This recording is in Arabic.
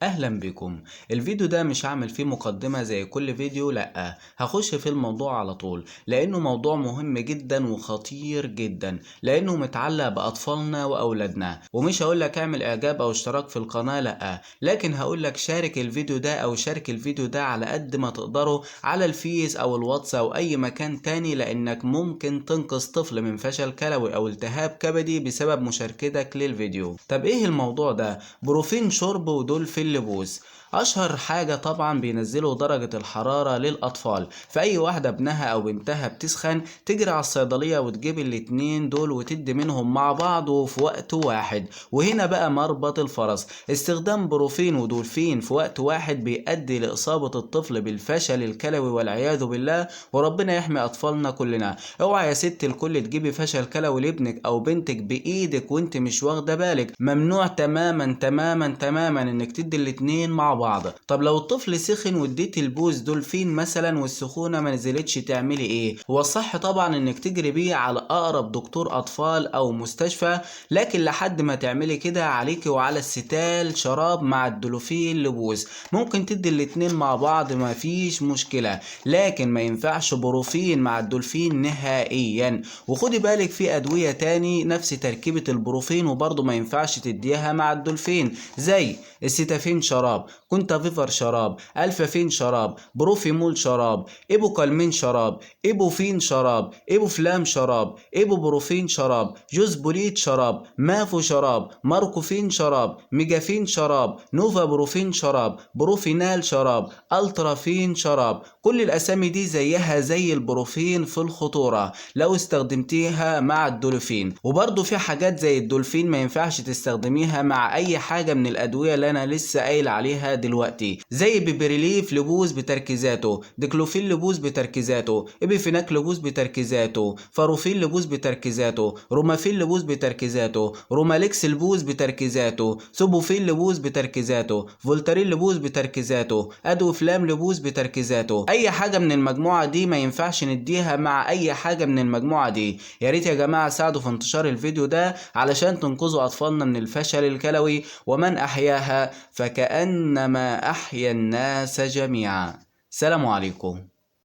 اهلا بكم. الفيديو ده مش هعمل فيه مقدمة زي كل فيديو، لا هخش في الموضوع على طول لانه موضوع مهم جدا وخطير جدا، لانه متعلق باطفالنا واولادنا. ومش هقولك اعمل اعجاب او اشتراك في القناة، لا، لكن هقولك شارك الفيديو ده او شارك الفيديو ده على قد ما تقدروا على الفيس او الواتس او اي مكان تاني، لانك ممكن تنقذ طفل من فشل كلوي او التهاب كبدي بسبب مشاركتك للفيديو. طب ايه الموضوع ده؟ بروفين شرب ودولفين لبوس. اشهر حاجة طبعا بينزلوا درجة الحرارة للاطفال، فاي واحدة ابنها او بنتها بتسخن تجري على الصيدلية وتجيب الاتنين دول وتدي منهم مع بعض وفي وقت واحد. وهنا بقى مربط الفرس، استخدام بروفين ودولفين في وقت واحد بيؤدي لاصابة الطفل بالفشل الكلوي والعياذ بالله، وربنا يحمي اطفالنا كلنا. اوعى يا ست الكل تجيبي فشل كلوي لابنك او بنتك بايدك وانت مش واخدة بالك. ممنوع تماما تماما تماما انك تدي الاتنين مع بعض. طب لو الطفل سخن واديت البوز دولفين مثلا والسخونه ما نزلتش تعملي ايه؟ هو الصح طبعا انك تجري بيه على اقرب دكتور اطفال او مستشفى، لكن لحد ما تعملي كده عليكي وعلى الستال شراب مع الدولفين لبوز. ممكن تدي الاتنين مع بعض ما فيش مشكله، لكن ما ينفعش بروفين مع الدولفين نهائيا. وخدي بالك في ادويه تاني نفس تركيبه البروفين وبرضه ما ينفعش تديها مع الدولفين، زي السيتافين شراب، كونتافيفر شراب، الفافين شراب، بروفيمول شراب، ايبوكالمين شراب، ايبوفين شراب، ايبوفلام شراب، ايبوبروفين شراب، جوزبوليت شراب، مافو شراب، ماركوفين شراب، ميجافين شراب، نوفا بروفين شراب، بروفينال شراب، الترافين شراب. كل الاسامي دي زيها زي البروفين في الخطورة لو استخدمتيها مع الدولفين. وبرضه في حاجات زي الدولفين ما ينفعش تستخدميها مع اي حاجة من الادوية اللي انا لسه قايل عليها دلوقتي، زي بيبريليف لبوز بتركيزاته، ديكلوفين لبوز بتركيزاته، ابيفيناك لبوز بتركيزاته، فاروفين لبوز بتركيزاته، رومافين لبوز بتركيزاته، روماليكس لبوز بتركيزاته، سوبوفين لبوز بتركيزاته، فولتارين لبوز بتركيزاته، ادوفلام لبوز بتركيزاته. اي حاجة من المجموعة دي ما ينفعش نديها مع اي حاجة من المجموعة دي. يا ريت يا جماعة ساعدوا في انتشار الفيديو ده علشان تنقذوا اطفالنا من الفشل الكلوي، ومن احياها فكأنما أحيا الناس جميعا. سلام عليكم.